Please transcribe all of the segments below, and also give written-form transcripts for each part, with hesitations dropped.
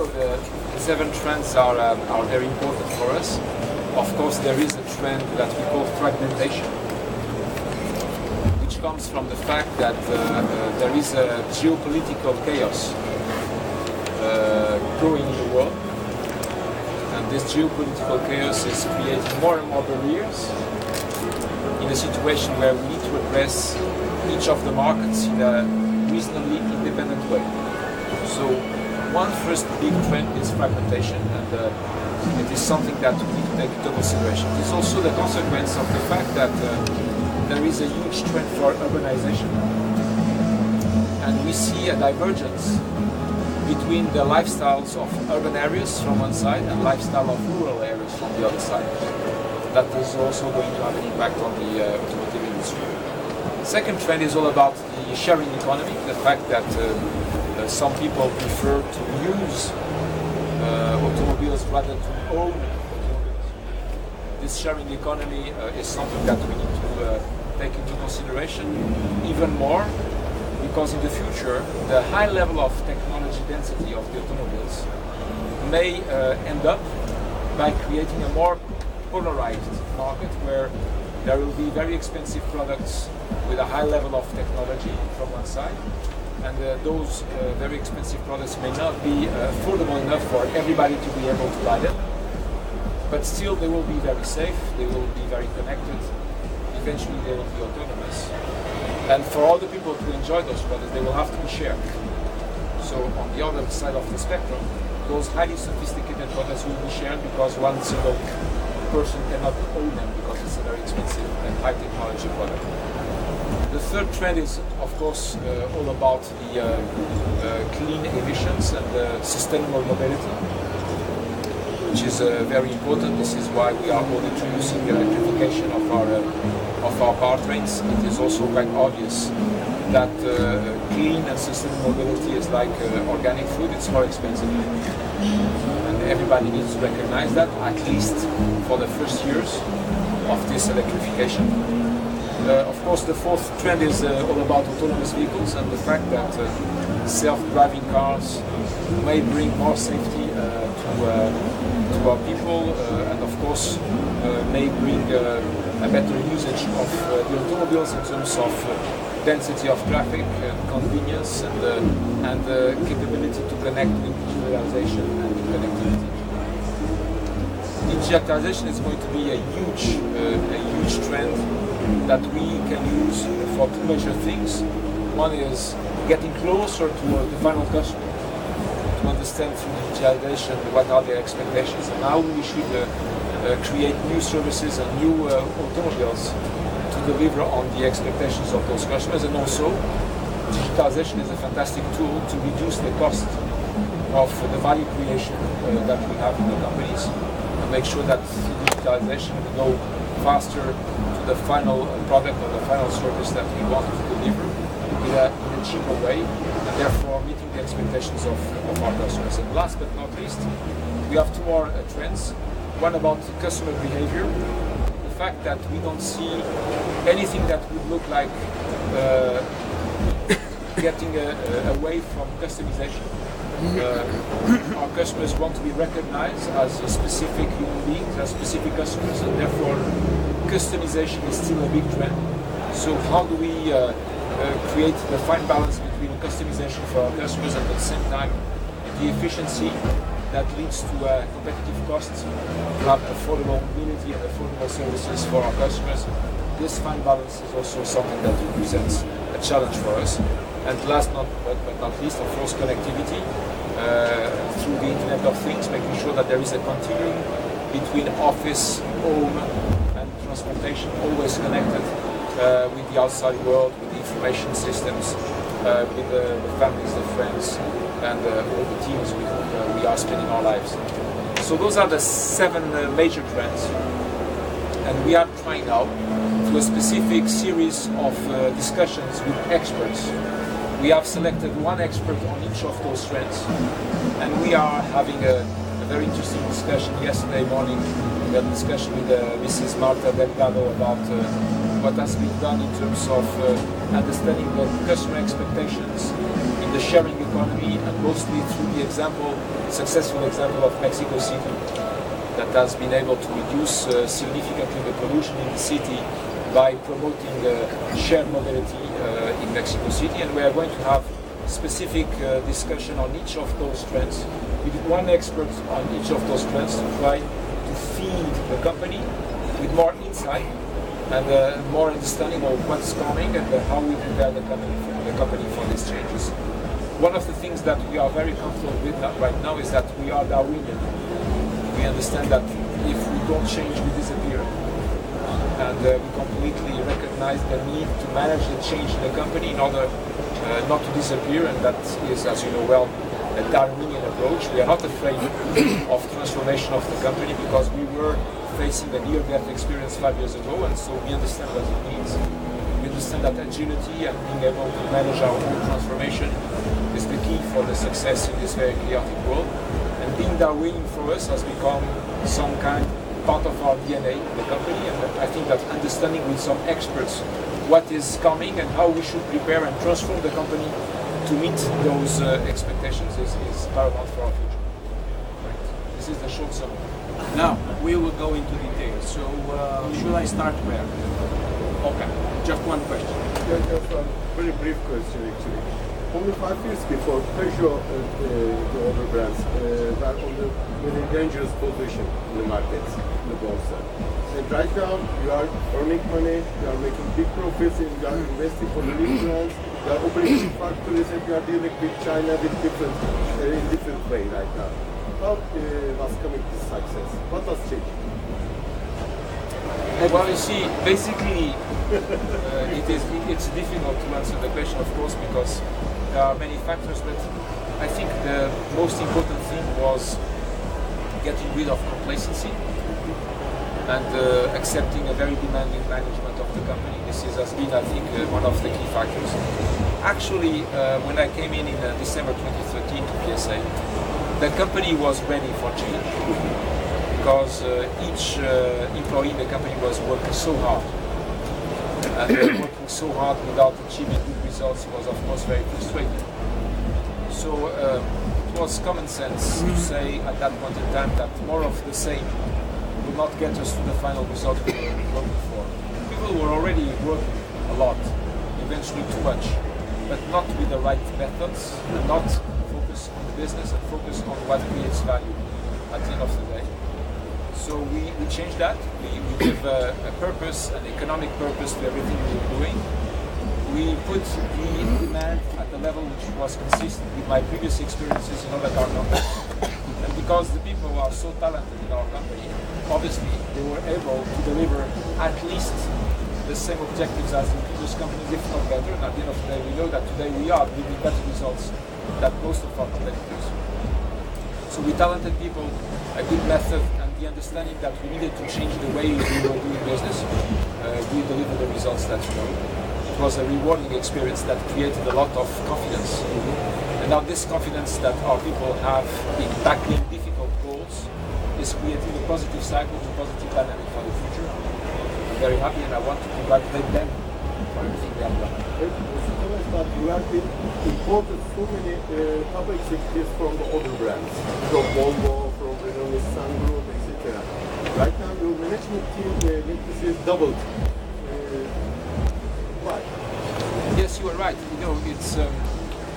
know, the 7 trends are very important for us. Of course, there is a trend that we call fragmentation, which comes from the fact that there is a geopolitical chaos growing in the world. And this geopolitical chaos is creating more and more barriers in a situation where we need to address each of the markets in a reasonably independent way. So one first big trend is fragmentation, and it is something that we need to take into consideration. It is also the consequence of the fact that there is a huge trend for urbanization, and we see a divergence between the lifestyles of urban areas from one side and lifestyle of rural areas from the other side. That is also going to have an impact on the automotive industry. The second trend is all about the sharing economy, the fact that some people prefer to use automobiles rather than to own automobiles. This sharing economy is something that we need to take into consideration even more, because in the future the high level of technology density of the automobiles may end up by creating a more polarized market where there will be very expensive products with a high level of technology from one side, and those very expensive products may not be affordable enough for everybody to be able to buy them, but still they will be very safe, they will be very connected, eventually they will be autonomous. And for all the people to enjoy those products, they will have to be shared. So on the other side of the spectrum, those highly sophisticated products will be shared because one single person cannot own them because it's a very expensive and high technology product. The third trend is, of course, all about the clean emissions and sustainable mobility, which is very important. This is why we are all introducing the electrification of our powertrains. It is also quite obvious that clean and sustainable mobility is like organic food. It's more expensive, and everybody needs to recognize that, at least for the first years of this electrification. Of course, the fourth trend is all about autonomous vehicles and the fact that self-driving cars may bring more safety to our people, and of course may bring a better usage of the automobiles in terms of density of traffic, convenience, and capability to connect with digitalization and connectivity. Digitalization is going to be a huge trend that we can use for two major things. One is getting closer to the final customer, to understand through digitalization what are their expectations and how we should create new services and new automobiles to deliver on the expectations of those customers. And also, digitalization is a fantastic tool to reduce the cost of the value creation that we have in the companies, and make sure that through digitalization we go faster to the final product or the final service that we want to deliver in a cheaper way, and therefore meeting the expectations of our customers. And last but not least, we have two more trends. One about customer behavior, the fact that we don't see anything that would look like getting away from customization. Our customers want to be recognized as a specific human beings, as specific customers, and therefore customization is still a big trend. So how do we create the fine balance between customization for our customers and at the same time the efficiency that leads to competitive costs, to have affordable mobility and affordable services for our customers? This fine balance is also something that represents a challenge for us. And last but not least, of course, connectivity through the Internet of Things, making sure that there is a continuum between office, home, and transportation, always connected with the outside world, with the information systems, with the families, the friends, and all the teams with whom we are spending our lives. So those are the 7 major trends, and we are trying now through a specific series of discussions with experts. We have selected one expert on each of those trends, and we are having a very interesting discussion. Yesterday morning we had a discussion with Mrs. Marta Delgado about what has been done in terms of understanding the customer expectations in the sharing economy, and mostly through the successful example of Mexico City, that has been able to reduce significantly the pollution in the city by promoting shared mobility in Mexico City. And we are going to have specific discussion on each of those trends with one expert on each of those trends to try to feed the company with more insight and more understanding of what's coming and how we prepare the company for these changes. One of the things that we are very comfortable with right now is that we are Darwinian. We understand that if we don't change, we disappear. And we completely recognize the need to manage the change in the company in order not to disappear, and that is, as you know well, a Darwinian approach. We are not afraid of transformation of the company because we were facing a near-death experience 5 years ago, and so we understand what it means. We understand that agility and being able to manage our own transformation is the key for the success in this very chaotic world. And being Darwinian for us has become some kind part of our DNA in the company, and I think that understanding with some experts what is coming and how we should prepare and transform the company to meet those expectations is paramount for our future. Right. This is the short summary. Now, we will go into details. So, should I start where? Okay, just one question. Just a very brief question, actually. Only 5 years before, Peugeot, the other brands, were on the very dangerous position in the markets, in the Bolsa. And right now, you are earning money, you are making big profits, and you are investing for the new brands, you are opening factories, and you are dealing with China in different way right now. How was coming to success? What has changed? Well, you see, basically, it's difficult to answer the question, of course, because there are many factors, but I think the most important thing was getting rid of complacency and accepting a very demanding management of the company. This has been, I think, one of the key factors. Actually, when I came in December 2013 to PSA, the company was ready for change because each employee in the company was working so hard. And working so hard without achieving good results was, of course, very frustrating. So it was common sense to say at that point in time that more of the same will not get us to the final result we were working for. People were already working a lot, eventually too much, but not with the right methods and not focus on the business and focus on what creates value at the end of the day. So we changed that. We give a purpose, an economic purpose to everything we were doing. We put the demand at the level which was consistent with my previous experiences in other car companies. And because the people are so talented in our company, obviously they were able to deliver at least the same objectives as the previous companies, if not better. And at the end of the day, we know that today we are delivering better results than most of our competitors. So with talented people, a good method, and the understanding that we needed to change the way we were doing business, we delivered the results that you know. It was a rewarding experience that created a lot of confidence. And now this confidence that our people have in tackling difficult goals is creating a positive cycle, a positive dynamic for the future. I'm very happy and I want to congratulate them for everything they have done. But you have been imported so many top executives from the other brands, from Volvo, from Renault, Nissan Group, etc. Right now, your management team, this is doubled. Why? Yes, you are right. You know,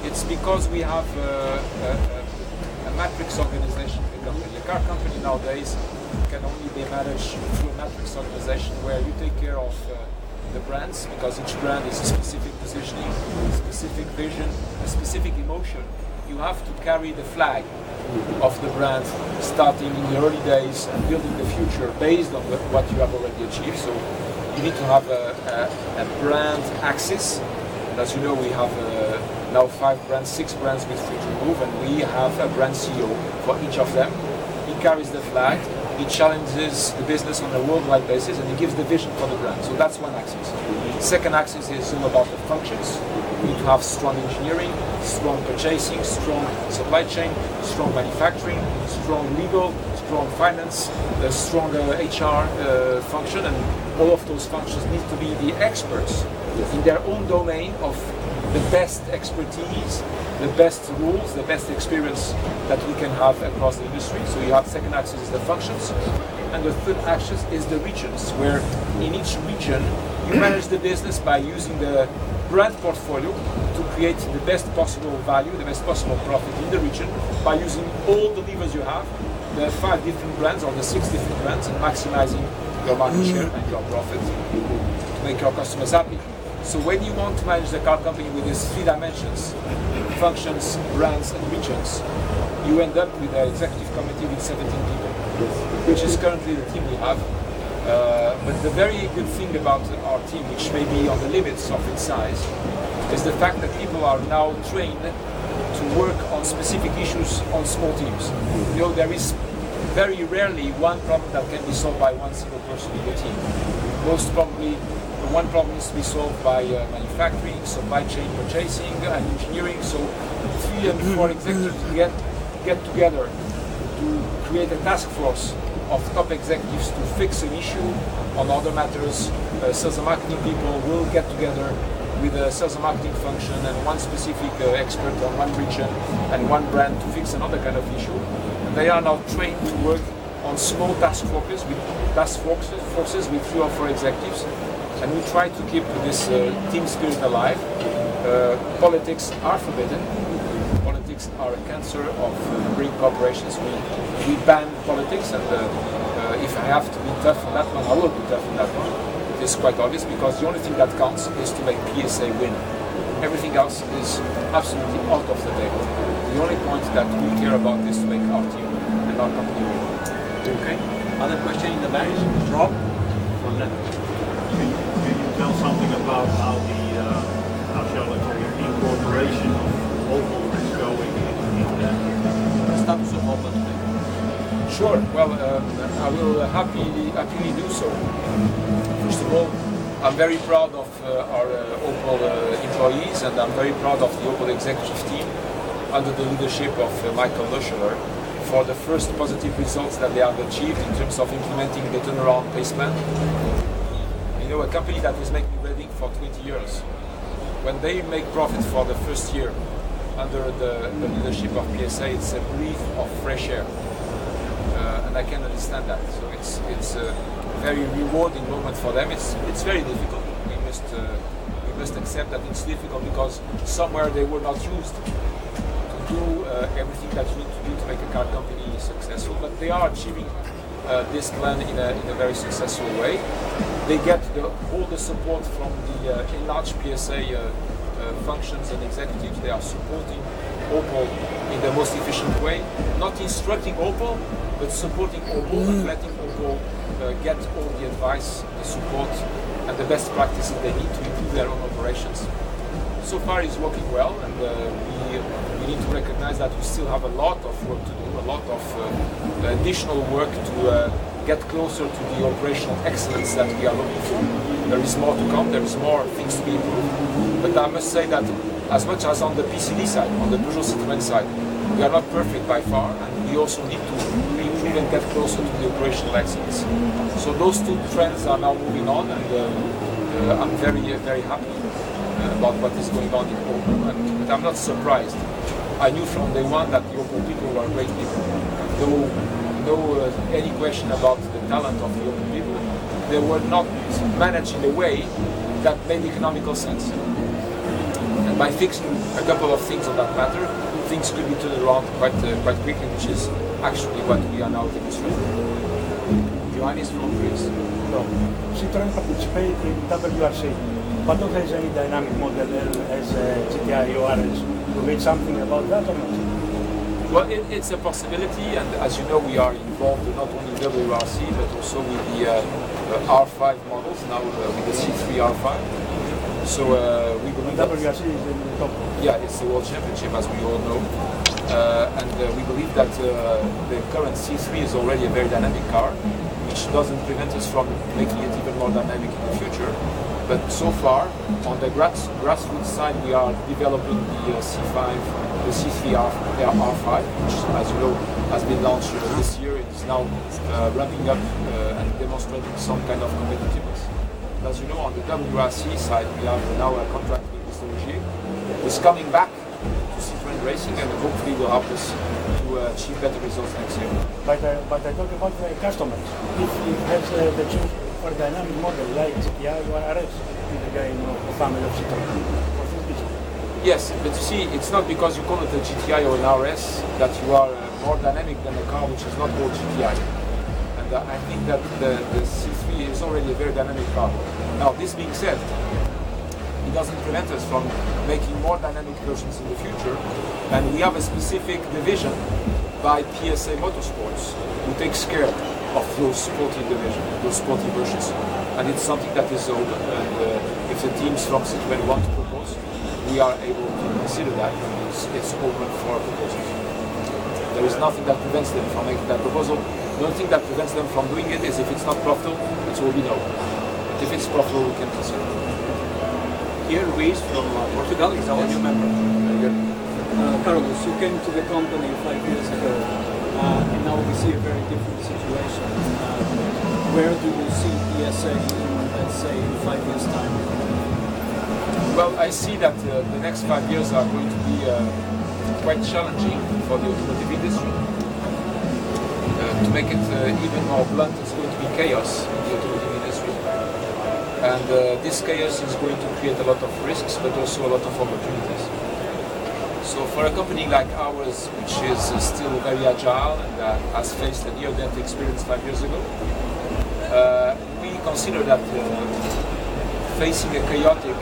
it's because we have a matrix organization in the company. A car company nowadays can only be managed through a matrix organization where you take care of the brands, because each brand is a specific positioning, a specific vision, a specific emotion. You have to carry the flag of the brand starting in the early days and building the future based on what you have already achieved. So you need to have a brand axis. And as you know, we have now 5 brands, 6 brands with Free to Move, and we have a brand CEO for each of them. He carries the flag. He challenges the business on a worldwide basis, and he gives the vision for the brand. So that's one axis. Second axis is all about the functions. We need to have strong engineering, strong purchasing, strong supply chain, strong manufacturing, strong legal, strong finance, a strong HR function, and all of those functions need to be the experts in their own domain of the best expertise, the best rules, the best experience that we can have across the industry. So you have second axis is the functions, and the third axis is the regions, where in each region you manage the business by using the brand portfolio to create the best possible value, the best possible profit in the region by using all the levers you have, the 5 different brands or the 6 different brands, and maximizing your market share and your profit to make your customers happy. So when you want to manage the car company with these 3 dimensions, functions, brands and regions, you end up with an executive committee with 17 people, which is currently the team we have. But the very good thing about our team, which may be on the limits of its size, is the fact that people are now trained to work on specific issues on small teams. You know, there is very rarely one problem that can be solved by one single person in the team. Most probably, one problem needs to be solved by manufacturing, supply chain, purchasing, and engineering. So 3 and 4 executives get together to create a task force of top executives to fix an issue. On other matters, sales and marketing people will get together with a sales and marketing function and one specific expert on one region and one brand to fix another kind of issue. And they are now trained to work on small task forces with 3 or 4 executives. And we try to keep this team spirit alive. Politics are forbidden. Politics are a cancer of big corporations. We ban politics, and if I have to be tough on that one, I will be tough on that one. It is quite obvious, because the only thing that counts is to make PSA win. Everything else is absolutely out of the table. The only point that we care about is to make our team and our company win. Okay. Other question in the back? Rob? From that. Can you tell something about how the incorporation of Opel is going in that? Status of Opel today. Sure. Well, I will happily do so. First of all, I'm very proud of our Opel employees, and I'm very proud of the Opel executive team under the leadership of Michael Löscheler for the first positive results that they have achieved in terms of implementing the turnaround pace plan. You know, a company that is making welding for 20 years, when they make profit for the first year under the leadership of PSA, it's a breath of fresh air. And I can understand that. So it's a very rewarding moment for them. It's very difficult. We must accept that it's difficult, because somewhere they were not used to do everything that you need to do to make a car company successful. But they are achieving this plan in a very successful way. They get all the support from the enlarged PSA functions and executives. They are supporting Opel in the most efficient way, not instructing Opel, but supporting Opel and letting Opel get all the advice, the support, and the best practices they need to improve their own operations. So far it's working well, and we need to recognize that we still have a lot of work to do, a lot of additional work to get closer to the operational excellence that we are looking for. There is more to come, there is more things to be improved. But I must say that as much as on the PCD side, on the Peugeot Citroën side, we are not perfect by far, and we also need to improve and get closer to the operational excellence. So those 2 trends are now moving on, and I'm very, very happy about what is going on in Opel. But I'm not surprised. I knew from day one that the Opel people were great people. No any question about the talent of the Opel people. They were not managed in a way that made economical sense. And by fixing a couple of things on that matter, things could be turned around quite quickly, which is actually what we are now demonstrating. Ioannis from Greece. So, Citroën participated in WRC, but not as a dynamic model as GTI or RS. You read something about that or not? Well, it's a possibility, and as you know, we are involved not only in WRC, but also with the R5 models, now with the C3 R5. So we believe WRC is in the top. Yeah, it's the World Championship, as we all know. And we believe that the current C3 is already a very dynamic car, which doesn't prevent us from making it even more dynamic in the future. But so far, on the grassroots side, we are developing the C5, the C3 R5, which, as you know, has been launched this year. It is now ramping up and demonstrating some kind of competitiveness. As you know, on the WRC side, we have now a contract with Mr. Rogier, who is coming back to Citroën Racing, and hopefully will help us to achieve better results next year. But I talk about the customers. If has the choose for a dynamic model like GTI or RS in the game of the family of Citroën for this business. Yes, but you see, it's not because you call it a GTI or an RS that you are more dynamic than a car which is not called GTI. And I think that the C3 is already a very dynamic car. Now, this being said, it doesn't prevent us from making more dynamic versions in the future. And we have a specific division by PSA Motorsports who takes care of those sporty divisions, those sporty versions. And it's something that is open. And if the teams from Citroën want to propose, we are able to consider that, and it's open for proposals. There is nothing that prevents them from making that proposal. The only thing that prevents them from doing it is if it's not profitable, it will be no. But if it's profitable, we can consider it. Here, Luis from Portugal is our new member. Very good. Carlos, you came to the company 5 years ago, and now we see a very different situation. Where do you see PSA in, let's say, in 5 years' time? Well, I see that the next 5 years are going to be quite challenging for the automotive industry. To make it even more blunt, it's going to be chaos in the automotive industry. And this chaos is going to create a lot of risks, but also a lot of opportunities. So for a company like ours, which is still very agile and has faced a near-death experience 5 years ago, we consider that facing a chaotic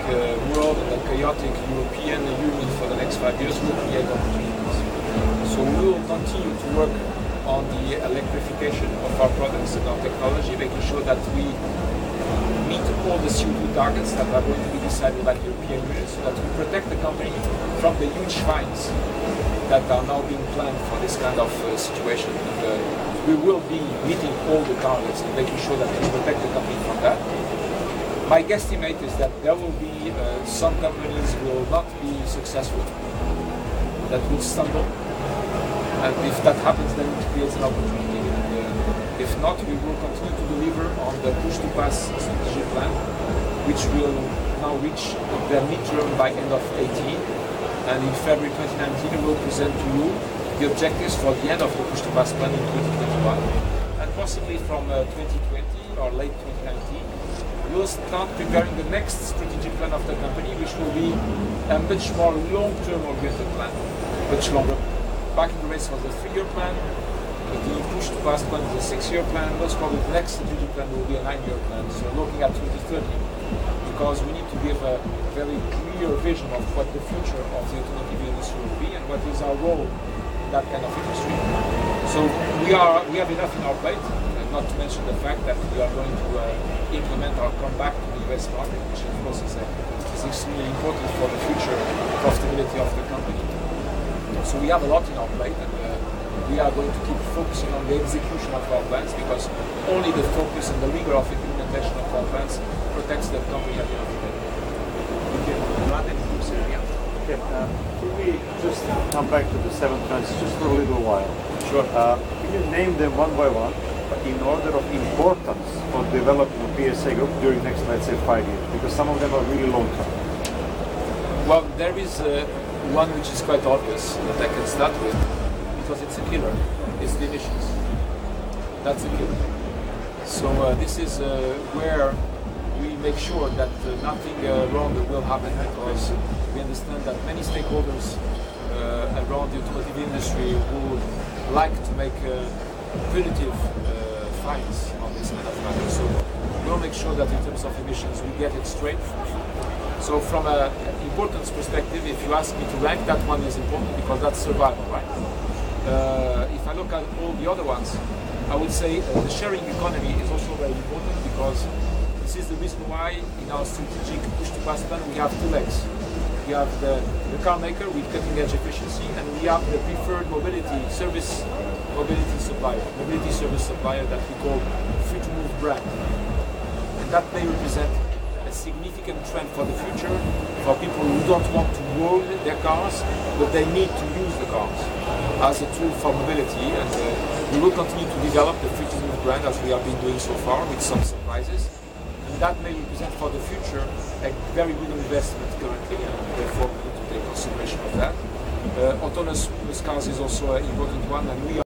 world and a chaotic European Union for the next 5 years will create opportunities. So we will continue to work on the electrification of our products and our technology, making sure that we meet all the CO2 targets that are going to be decided by the European Union, so that we protect the company from the huge fines that are now being planned for this kind of situation. And, we will be meeting all the targets and making sure that we protect the company from that. My guesstimate is that there will be some companies will not be successful, that will stumble, and if that happens, then it creates an opportunity. And, if not, we will continue to deliver on the push-to-pass strategic plan, which will now reach the midterm by end of 2018, and in February 2019 we will present to you the objectives for the end of the push-to-pass plan in 2021, and possibly from 2020 or late 2019. We'll start preparing the next strategic plan of the company, which will be a much more long-term oriented plan, much longer. Back in the race was a 3-year plan, the push-to-pass plan is a 6-year plan, most probably the next strategic plan will be a 9-year plan, so looking at 2030, because we need to give a very clear vision of what the future of the automotive industry will be and what is our role in that kind of industry. So we have enough in our plate, not to mention the fact that we are going to implement our comeback to the US market, which of course is extremely important for the future profitability of the company. So we have a lot in our plate, and we are going to keep focusing on the execution of our plans, because only the focus and the rigor of implementation of our plans protects the company at the end of the day. Okay, Vlad from Serbia. Okay, could we just come back to the 7 trends just for a little while? Sure. Can you name them one by one, in order of importance for developing a PSA group during the next, let's say, 5 years? Because some of them are really long term. Well, there is one which is quite obvious that I can start with, because it's a killer. It's the emissions. That's a killer. So this is where we make sure that nothing wrong will happen, because we understand that many stakeholders around the automotive industry would like to make punitive fines on this kind of matter. So we'll make sure that in terms of emissions we get it straight. So from an importance perspective, if you ask me to rank, that one is important because that's survival, right? If I look at all the other ones, I would say the sharing economy is also very important, because this is the reason why in our strategic push-to-pass plan we have 2 legs. We have the car maker with cutting-edge efficiency, and we have the preferred mobility service supplier that we call free-to-move brand. And that may represent a significant trend for the future for people who don't want to own their cars, but they need to use the cars as a tool for mobility. And we will continue to develop the free-to-move brand as we have been doing so far, with some surprises. And that may represent for the future a very good investment currently, and therefore we need to take consideration of that. Autonomous cars is also an important one, and we